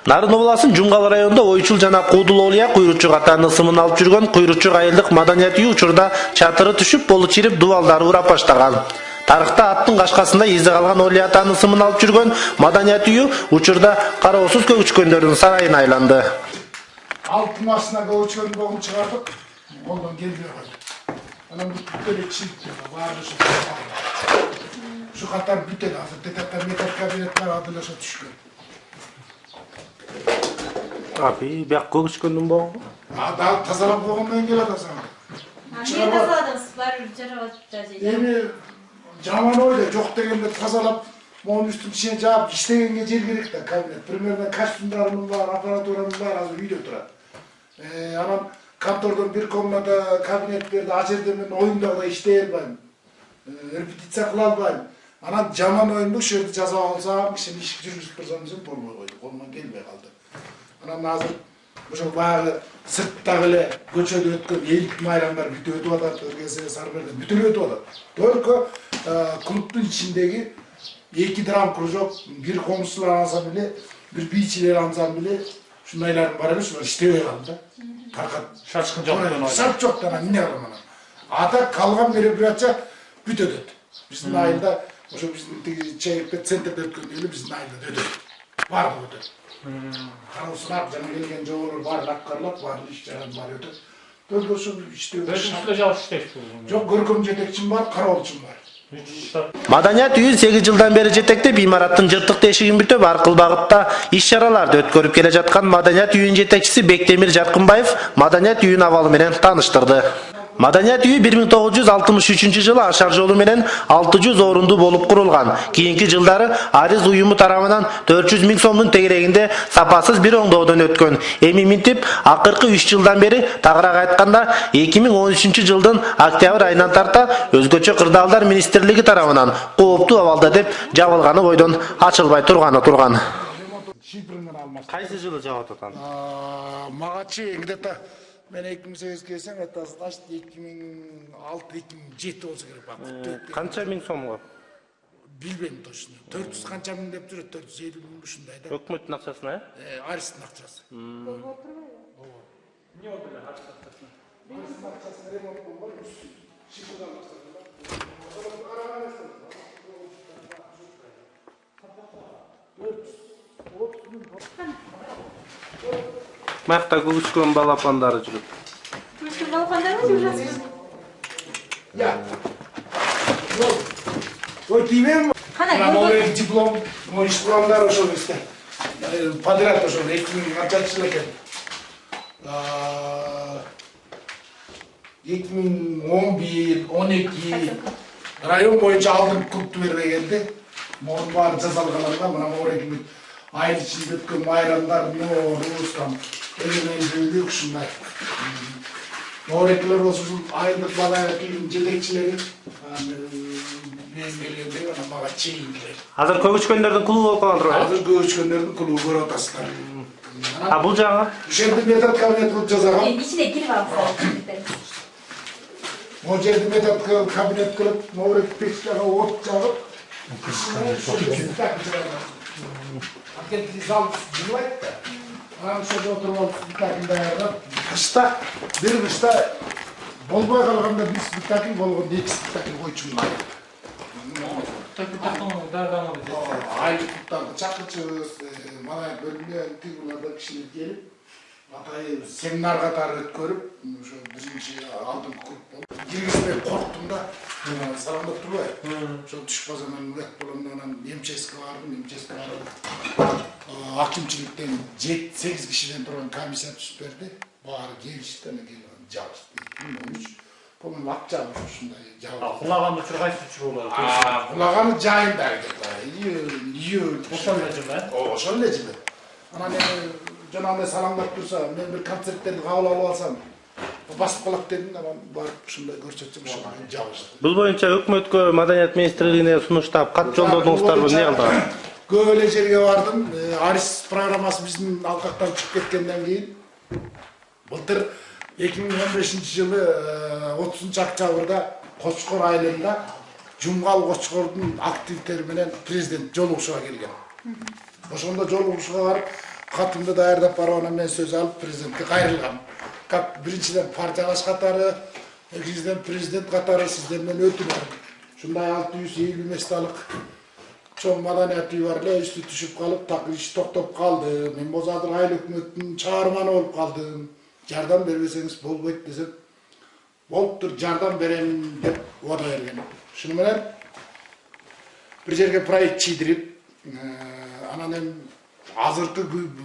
Нарын обласынын Жумгал районунда Ойчул жана Куудулоолия куйручу катарынын ысымын алып жүргөн куйручу айылдык маданият үйү учурда чатыры түшүп, болу чирип, дубалдары урап баштаган. Тарыхта аттын кашкасында изи калган Олия атанын ысымын алып жүргөн маданият үйү учурда кароосуз көгүчкөндөрдүн сарайына айланды. Altı masına kavuşlarını boğum çıkardık, ondan gelmiyor hadi. Anam bu böyle çift vardı şu kadar bütün hazır detekler kabinetler adıyla düşkün. Abi, bak kөгүчкөндүн богу. Daha tazalap boğumdan gel tasarım. Niye tazaladınız? Var canavar. Yemi caman öyle, çok degende tazalap onun üstüne şey cevap işleyenge cer gerek de kabinet. Primerden kaç sundarımın var, aparatörümün var, hazır video durar. Anam kantordan bir konuda kabinetlerde acerdemin oyundağda işleyelbayım. Repetitsiya kılalbayım. Anam caman oyundu, şöyle jaza alsam, şimdi iş жүргүзүп турсам десем болбой койду. Колуман келбей калды. Анан азыр ошо баягы сырттагы эле көчөдө өткөн элдик майрамдар бүт өтүп атат, Өргесе, Сарберде бүт эле өтүп атат. Только клубтун ичиндеги эки драм кружок, бир комузчулар ансамбле, бир бийчилер ансамбле, шундайлардын бар эмес, ушулар иштебей калды да. Таркат Шашкын жоктон шарт жоктон эмне кылам анан. Ата калган мероприятия бүт өтөт. Биздин айылда ошо биздин тиги ЧП центрде өткөн эле биздин айылда өтөт. Баардыгы өтөт. Кароосунап жана келген жоболор баары аткарылат, баары иш жаран баары өтөт. Только ошо иштөө. Өзүңүздөр жалгыз иштейсизби? Жок, көркөм жетекчим бар, кароолчум бар. Маданият үйүн 8 жылдан бери жетектеп, имараттын жыртык тешигин бүтөп, ар кыл багытта иш-чараларды өткөрүп келе жаткан Маданият үйүнүн жетекчиси Бектемир Жаркынбаев Маданият үйүнүн абалы менен тааныштырды. Маданият үйү 1963 жылы ашар жолу менен 600 орунду болуп курулган. Кийинки жылдары Ариз уюму тарабынан 400 000 сомдун тегерегинде сапасыз бир оңдоодон өткөн. Эми минтип, акыркы 3 жылдан бери тагыраак айтканда 2013 жылдын октябрь айынан тарта өзгөчө кырдаалдар министрлиги тарабынан кооптуу абалда деп жабылганы бойдон ачылбай турган. Кайсы жылы жабат атан? Магачы где-то мен 2008 келсем, это значит 2006-2007 болса керек бак. Канча миң сомго? Билбейм точно. 400 канча миң деп жүрөт, 450 миң ушундай да. Өкмөттүн акчасына, Аристин акчасы. Эмне болду эле Аристин акчасына? Аристин акчасы ремонт болгон, шикардан баштап. Мақта көгүчкөн балапандары жүрөт. Көгүчкөн балапандарыбы жүрөсүз? Я. Ой, тимем. Кандай диплом, мой дипломдар ошол эсте. Подряд ошол 2010 жыл экен. 2011, 12 район боюнча алдым клубту бербегенде. Монун баары жазалгандарга мына Моорекилик айыл ичинде өткөн майрамдар, Ноорус, элемендүүлүк ушундай. Моорекилер ошол айылдык маданият үйүнүн жетекчилери мен келгенде анан мага чейин келет. Азыр көгүчкөндөрдүн клубу болуп калган турбайбы? Азыр көгүчкөндөрдүн клубу көрүп атасыздар. А бул жагы? Ушерде метод кабинет кылып жасаган. İçine girip alsın. Могу жерде метод кабинет кылып, Моорек печкага от жагып, Акентли зал жылайт да. Анан ошол отуруп алып спектакль даярдап, кышта, бир кышта болбой калганда бир спектакль болгондо 2 спектакль койчумун. Айлык клубтарды чакырчыбыз, маданият бөлүмүнө тигуларда кишилер келип, атайын семинар катары өткөрүп, ошо биринчи алдыңкы клуб болуп. Киргизбей корктум да, саламдап турбайбы. Ошо түшүп калсам мен урат болом, анан МЧСке бардым, акимчиликтен 7-8 кишиден турган комиссия түшүп берди. Баары келишти, анан келип жабышты. 2013 по-моему акча ушундай жабылды. Кулаган учур кайсы учур болот? Кулаганы жайында июль. Ошол эле жылы, Ошол эле жылы. Анан жанагындай саламдап турса, мен бир концерттерди кабыл алып алсам, басып калат дедим, анан барып ушундай көрсөтсөм ошондой жабышты. Бул боюнча өкмөткө, маданият министрлигине сунуштап, кат жолдодуңуздарбы, эмне кылды? Көп эле жерге бардым. Арис программасы биздин алкактан чыгып кеткенден кийин былтыр 2015 жылы 30 октябрда Кочкор айылында Жумгал Кочкордун активдери менен президент жолугушууга келген. Ошондо жолугушууга барып Katımda dairden para men söz alıp prezidentke kayırılgam. Как биринчиден партиялаш катары, экинчиден президент катары сиздерден өтүнөм. Шундай 650 месталык чоң маданият үй бар эле, үстү түшүп калып, так иш токтоп калды. Мен болсо азыр айыл өкмөттүн чыгарманы болуп калдым. Жардам бербесеңиз болбойт десем, болуптур, жардам берем деп убада берген. Шуну менен бир жерге проект чийдирип, анан эми азыркы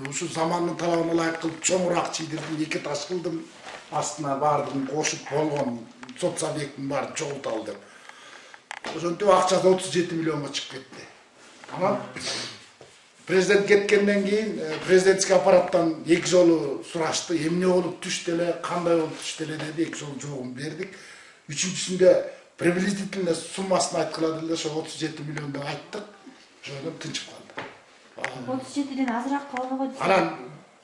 ушу замандын талабына ылайык кылып чоңураак чийдирдим, 2 таш кылдым, астына бардым, кошуп болгон соцобъекттин баарын чогулталы деп. Ошентип акчасы 37 миллионго чыгып кетти. Анан президент кеткенден кийин президентский аппараттан 2 жолу сурашты, эмне болуп түштү эле, кандай болуп түштү эле деди, 2 жолу жообун бердик. Үчүнчүсүндө приблизительно суммасын айткыла деле, ошо 37 миллион деп айттык. Ошондон тынчып калды. 37ден азыраак болбого дейсиз. Анан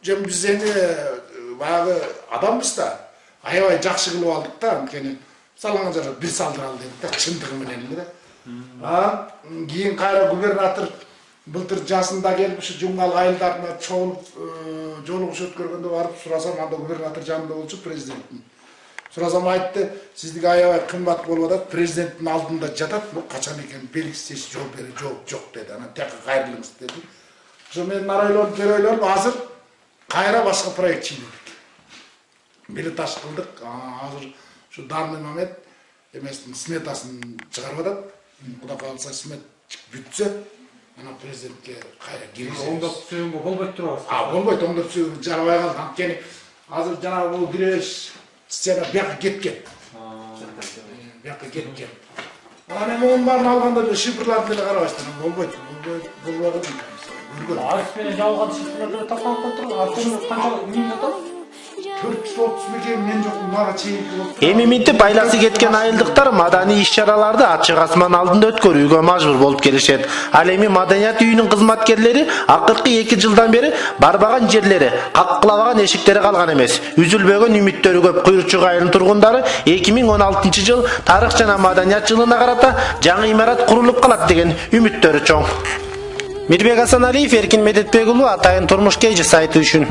жөн биз эми баягы адамбыз да, аябай жакшы кылып алдык да, анткени салган жер бир салдыралы дедик да, чындыгы менен эле да. Кийин кайра губернатор былтыр жазында келип ушу жумгал айылдарына чогулуп жолугуш өткөргөндө барып сурасам, анда губернатор жанында болчу президенттин. Сурасам айтты, сиздики аябай кымбат болуп атат, президенттин алдында жатат, качан экенин белгисиз, жооп бере жок деди. Анан тияка кайрылыңыз деди. Ошо мен ойлонуп, азыр кайра башка проект чийдик. Бир таш кылдык, азыр ушу данный момент эмесин сметасын чыгарып атат. Кудай кааласа смет бүтсө, анан президентке кайра киргизебиз. Оңдоп түзүүгө болбойт турабы? Болбойт, оңдоп түзүүгө жарабай калды. Анткени азыр жанагы бул киреш сцена бияка кеткен. Бияка кеткен. Анан эми онун баарын алганда шифрларды деле карабайсыздар, болбойт. Болбойт. Арыз менен жабылган шифрлерде тапталып калыптыр. Арыз канча миң жатат? 430 мекен мен жокмун, мага чейинки болуп. Эми минтип айласы кеткен айылдыктар маданий иш-чараларды ачык асман алдында өткөрүүгө мажбур болуп келишет. Ал эми маданият үйүнүн кызматкерлери акыркы 2 жылдан бери барбаган жерлери, каккылабаган эшиктери калган эмес. Үзүлбөгөн үмүттөрү көп Куйручук айылынын тургундары 2016-жыл тарых жана маданият жылына карата жаңы имарат курулуп калат деген үмүттөрү чоң. Мирбек Асаналиев, Эркин Медетбек уулу, Атайын турмуш KG сайты үчүн.